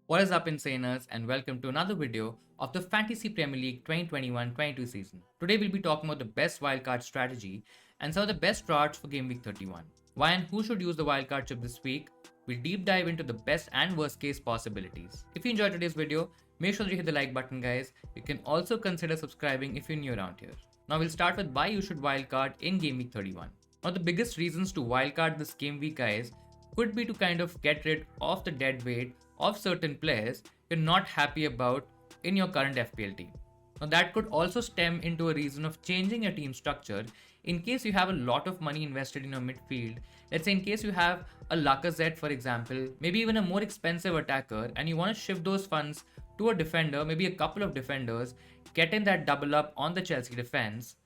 What is up, Insaners, and welcome to another video of the Fantasy Premier League 2021-22 season. Today we'll be talking about the best wildcard strategy and some of the best routes for Game Week 31. Why and who should use the wildcard chip this week? We'll deep dive into the best and worst case possibilities. If you enjoyed today's video, make sure that you hit the like button, guys. You can also consider subscribing if you're new around here. Now we'll start with why you should wildcard in Game Week 31. One of the biggest reasons to wildcard this game week, guys, could be to kind of get rid of the dead weight of certain players you're not happy about in your current FPL team. Now that could also stem into a reason of changing your team structure in case you have a lot of money invested in your midfield. Let's say in case you have a Lacazette, for example, maybe even a more expensive attacker, and you want to shift those funds to a defender, maybe a couple of defenders, get in that double up on the Chelsea defense.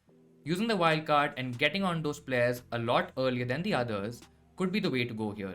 Using the wildcard and getting on those players a lot earlier than the others could be the way to go here.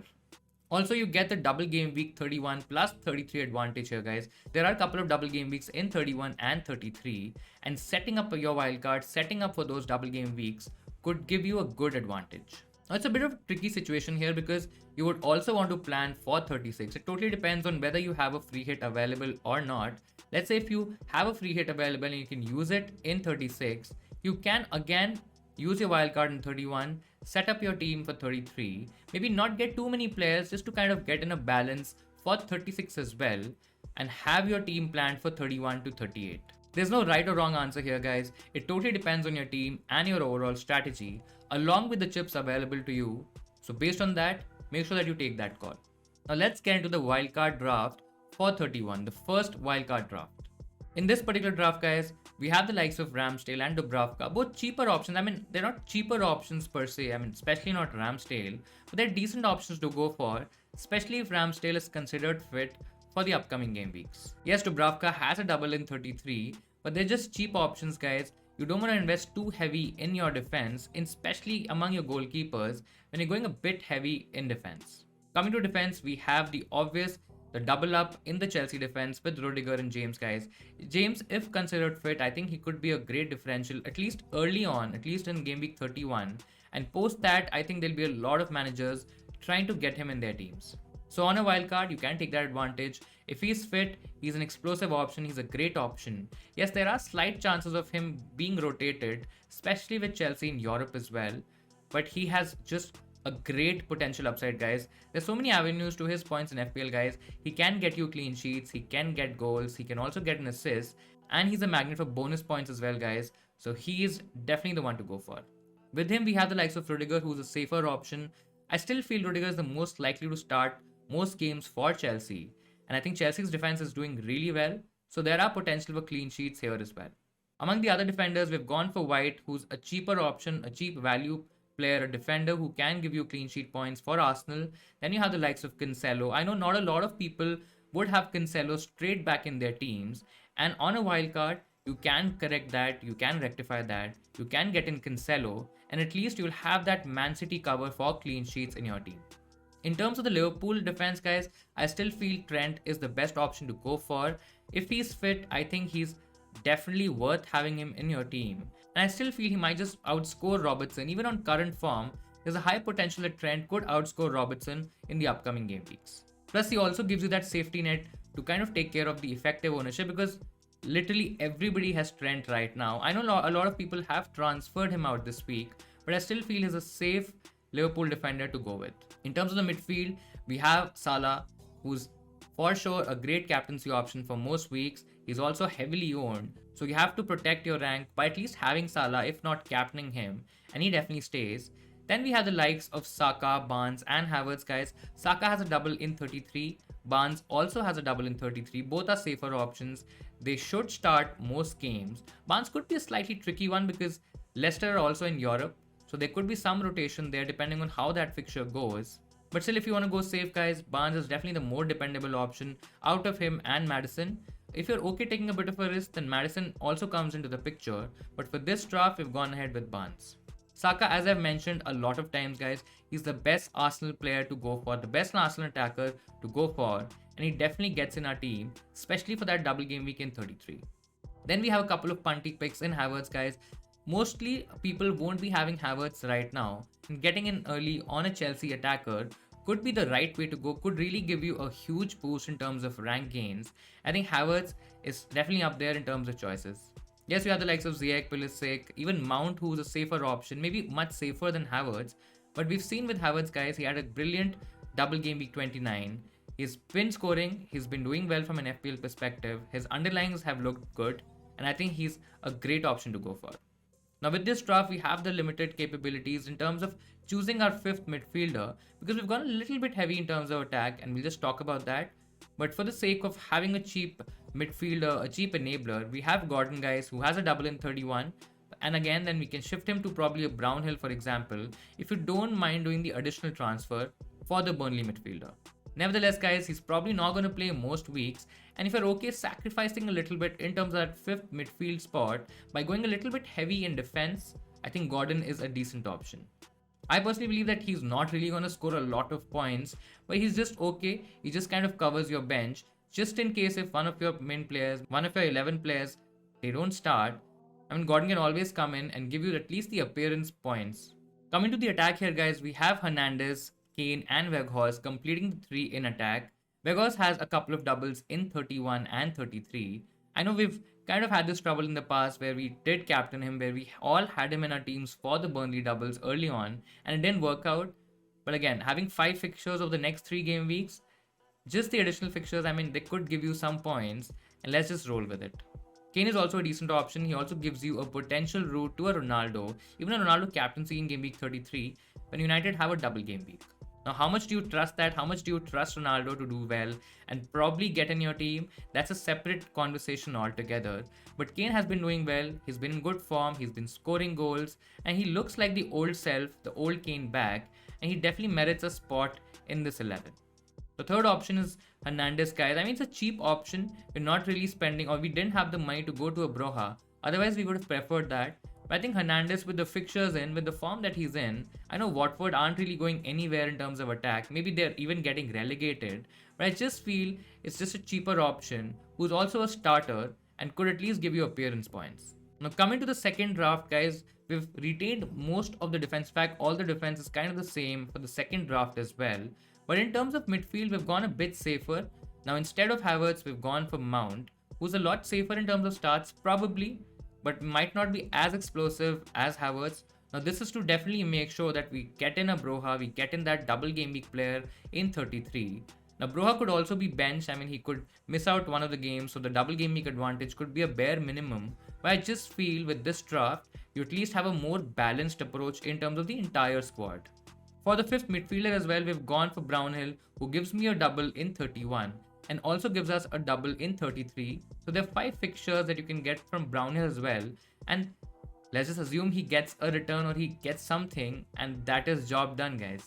Also, you get the double game week 31 plus 33 advantage here, guys. There are a couple of double game weeks in 31 and 33, and setting up your wildcard, setting up for those double game weeks could give you a good advantage. Now, it's a bit of a tricky situation here because you would also want to plan for 36. It totally depends on whether you have a free hit available or not. Let's say if you have a free hit available and you can use it in 36, you can again use your wildcard in 31, set up your team for 33, maybe not get too many players just to kind of get in a balance for 36 as well, and have your team planned for 31 to 38. There's no right or wrong answer here, guys. It totally depends on your team and your overall strategy, along with the chips available to you. So based on that, make sure that you take that call. Now let's get into the wildcard draft for 31, the first wildcard draft. In this particular draft, guys, we have the likes of Ramsdale and Dubravka, both cheaper options. I mean, they're not cheaper options per se, I mean, especially not Ramsdale, but they're decent options to go for, especially if Ramsdale is considered fit for the upcoming game weeks. Yes, Dubravka has a double in 33, but they're just cheap options, guys. You don't want to invest too heavy in your defense, especially among your goalkeepers, when you're going a bit heavy in defense. Coming to defense, we have the obvious, the double up in the Chelsea defense with Rudiger and James, guys. James, if considered fit, I think he could be a great differential, at least early on, at least in game week 31. And post that, I think there'll be a lot of managers trying to get him in their teams. So on a wildcard, you can take that advantage. If he's fit, he's an explosive option, he's a great option. Yes, there are slight chances of him being rotated, especially with Chelsea in Europe as well. But he has just a great potential upside, guys. There's so many avenues to his points in FPL, guys. He can get you clean sheets, he can get goals, he can also get an assist, and he's a magnet for bonus points as well, guys. So he is definitely the one to go for. With him, we have the likes of Rudiger, who's a safer option. I still feel Rudiger is the most likely to start most games for Chelsea, and I think Chelsea's defense is doing really well, so there are potential for clean sheets here as well. Among the other defenders, we've gone for White, who's a cheaper option, a cheap value player, a defender who can give you clean sheet points for Arsenal. Then you have the likes of Cancelo. I know not a lot of people would have Cancelo straight back in their teams, and on a wildcard, you can correct that, you can rectify that, you can get in Cancelo, and at least you'll have that Man City cover for clean sheets in your team. In terms of the Liverpool defense, guys, I still feel Trent is the best option to go for. If he's fit, I think he's definitely worth having him in your team. And I still feel he might just outscore Robertson. Even on current form, there's a high potential that Trent could outscore Robertson in the upcoming game weeks. Plus, he also gives you that safety net to kind of take care of the effective ownership, because literally everybody has Trent right now. I know a lot of people have transferred him out this week, but I still feel he's a safe Liverpool defender to go with. In terms of the midfield, we have Salah, who's for sure a great captaincy option for most weeks. He's also heavily owned, so you have to protect your rank by at least having Salah, if not captaining him, and he definitely stays. Then we have the likes of Saka, Barnes, and Havertz, guys. Saka has a double in 33. Barnes also has a double in 33. Both are safer options. They should start most games. Barnes could be a slightly tricky one because Leicester are also in Europe, so there could be some rotation there depending on how that fixture goes. But still, if you want to go safe, guys, Barnes is definitely the more dependable option out of him and Maddison. If you're okay taking a bit of a risk, then Maddison also comes into the picture. But for this draft, we've gone ahead with Barnes. Saka, as I've mentioned a lot of times, guys, he's the best Arsenal player to go for, the best Arsenal attacker to go for, and he definitely gets in our team, especially for that double game week in 33. Then we have a couple of punty picks in Havertz, guys. Mostly people won't be having Havertz right now, and getting in early on a Chelsea attacker could be the right way to go, could really give you a huge boost in terms of rank gains. I think Havertz is definitely up there in terms of choices. Yes, we have the likes of Ziyech, Pulisic, even Mount, who's a safer option, maybe much safer than Havertz. But we've seen with Havertz, guys, he had a brilliant double game week 29. He's been scoring, he's been doing well from an FPL perspective. His underlyings have looked good, and I think he's a great option to go for. Now, with this draft, we have the limited capabilities in terms of choosing our fifth midfielder because we've gone a little bit heavy in terms of attack, and we'll just talk about that. But for the sake of having a cheap midfielder, a cheap enabler, we have Gordon, guys, who has a double in 31. And again, then we can shift him to probably a Brownhill, for example, if you don't mind doing the additional transfer for the Burnley midfielder. Nevertheless, guys, he's probably not going to play most weeks. And if you're okay sacrificing a little bit in terms of that fifth midfield spot by going a little bit heavy in defense, I think Gordon is a decent option. I personally believe that he's not really going to score a lot of points, but he's just okay. He just kind of covers your bench just in case if one of your main players, one of your 11 players, they don't start. I mean, Gordon can always come in and give you at least the appearance points. Coming to the attack here, guys, we have Hernandez, Kane and Weghorst completing the three in attack. Weghorst has a couple of doubles in 31 and 33. I know we've kind of had this trouble in the past where we did captain him, where we all had him in our teams for the Burnley doubles early on, and it didn't work out. But again, having 5 fixtures over the next 3 game weeks, just the additional fixtures, I mean, they could give you some points, and let's just roll with it. Kane is also a decent option. He also gives you a potential route to a Ronaldo, even a Ronaldo captaincy in game week 33, when United have a double game week. Now, how much do you trust that? How much do you trust Ronaldo to do well and probably get in your team? That's a separate conversation altogether. But Kane has been doing well. He's been in good form. He's been scoring goals. And he looks like the old self, the old Kane back. And he definitely merits a spot in this 11. The third option is Hernandez, guys. I mean, it's a cheap option. We're not really spending, or we didn't have the money to go to a Broha. Otherwise, we would have preferred that. But I think Hernandez, with the fixtures in, with the form that he's in, I know Watford aren't really going anywhere in terms of attack. Maybe they're even getting relegated. But I just feel it's just a cheaper option who's also a starter and could at least give you appearance points. Now, coming to the second draft, guys, we've retained most of the defense. In fact, all the defense is kind of the same for the second draft as well. But in terms of midfield, we've gone a bit safer. Now, instead of Havertz, we've gone for Mount, who's a lot safer in terms of starts, probably, but might not be as explosive as Havertz. Now, this is to definitely make sure that we get in a Broha, we get in that double game week player in 33. Now, Broha could also be benched. I mean, he could miss out one of the games, so the double game week advantage could be a bare minimum. But I just feel with this draft, you at least have a more balanced approach in terms of the entire squad. For the fifth midfielder as well, we've gone for Brownhill, who gives me a double in 31 and also gives us a double in 33. So there are 5 fixtures that you can get from Brownhill as well. And let's just assume he gets a return or he gets something, and that is job done, guys.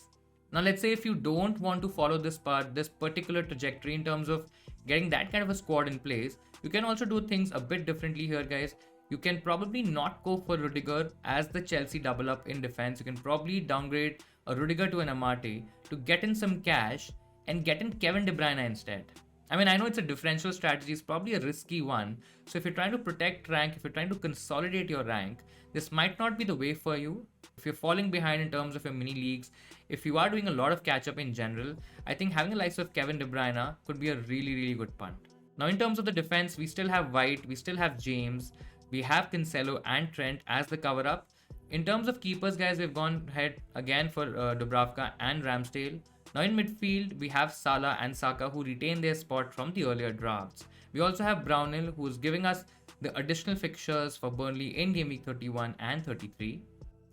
Now, let's say if you don't want to follow this particular trajectory in terms of getting that kind of a squad in place, you can also do things a bit differently here, guys. You can probably not go for Rudiger as the Chelsea double up in defense. You can probably downgrade a Rudiger to an Amate to get in some cash and get in Kevin De Bruyne instead. I mean, I know it's a differential strategy. It's probably a risky one. So if you're trying to protect rank, if you're trying to consolidate your rank, this might not be the way for you. If you're falling behind in terms of your mini leagues, if you are doing a lot of catch up in general, I think having a likes of Kevin De Bruyne could be a really, really good punt. Now, in terms of the defense, we still have White, we still have James, we have Cancelo and Trent as the cover up. In terms of keepers, guys, we've gone ahead again for Dubravka and Ramsdale. Now in midfield, we have Salah and Saka, who retain their spot from the earlier drafts. We also have Brownhill, who's giving us the additional fixtures for Burnley in game week 31 and 33.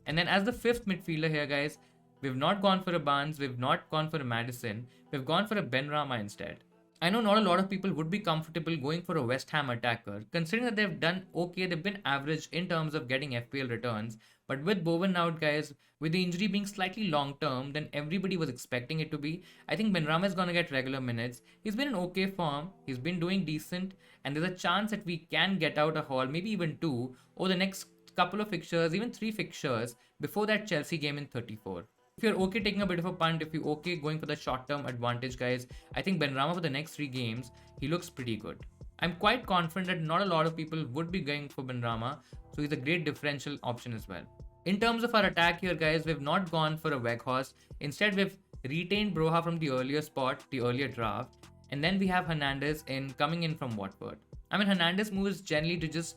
And then as the fifth midfielder here, guys, we've not gone for a Barnes, we've not gone for a Madison, we've gone for a Benrahma instead. I know not a lot of people would be comfortable going for a West Ham attacker, considering that they've done okay, they've been average in terms of getting FPL returns. But with Bowen out, guys, with the injury being slightly long-term than everybody was expecting it to be, I think Benrahma is going to get regular minutes. He's been in okay form, he's been doing decent, and there's a chance that we can get out a haul, maybe even 2, over the next couple of fixtures, even 3 fixtures, before that Chelsea game in 34. If you're okay taking a bit of a punt, if you're okay going for the short-term advantage, guys, I think Benrahma for the next 3 games, he looks pretty good. I'm quite confident that not a lot of people would be going for Benrahma, so he's a great differential option as well. In terms of our attack here, guys, we've not gone for a Weghorst. Instead, we've retained Broha from the earlier spot, the earlier draft, and then we have Hernandez coming in from Watford. I mean, Hernandez move is generally to just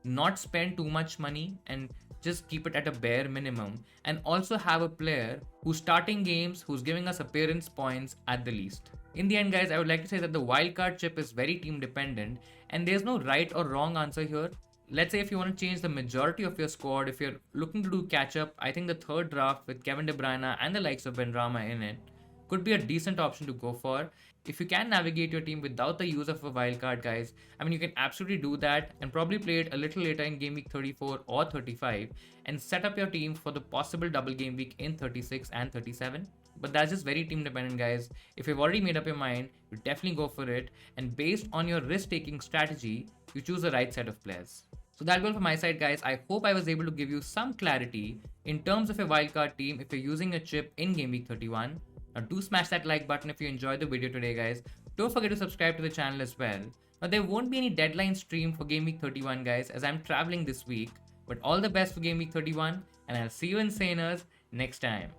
not spend too much money and just keep it at a bare minimum, and also have a player who's starting games, who's giving us appearance points at the least. In the end, guys, I would like to say that the wildcard chip is very team dependent, and there's no right or wrong answer here. Let's say if you want to change the majority of your squad, if you're looking to do catch up, I think the third draft with Kevin De Bruyne and the likes of Benrahma in it could be a decent option to go for. If you can navigate your team without the use of a wildcard, guys, I mean, you can absolutely do that and probably play it a little later in game week 34 or 35 and set up your team for the possible double game week in 36 and 37. But that's just very team dependent, guys. If you've already made up your mind, you definitely go for it. And based on your risk taking strategy, you choose the right set of players. So that'll go for my side, guys. I hope I was able to give you some clarity in terms of a wildcard team if you're using a chip in game week 31. Now do smash that like button if you enjoyed the video today, guys. Don't forget to subscribe to the channel as well. Now there won't be any deadline stream for game week 31, guys, as I'm traveling this week. But all the best for game week 31, and I'll see you insaners next time.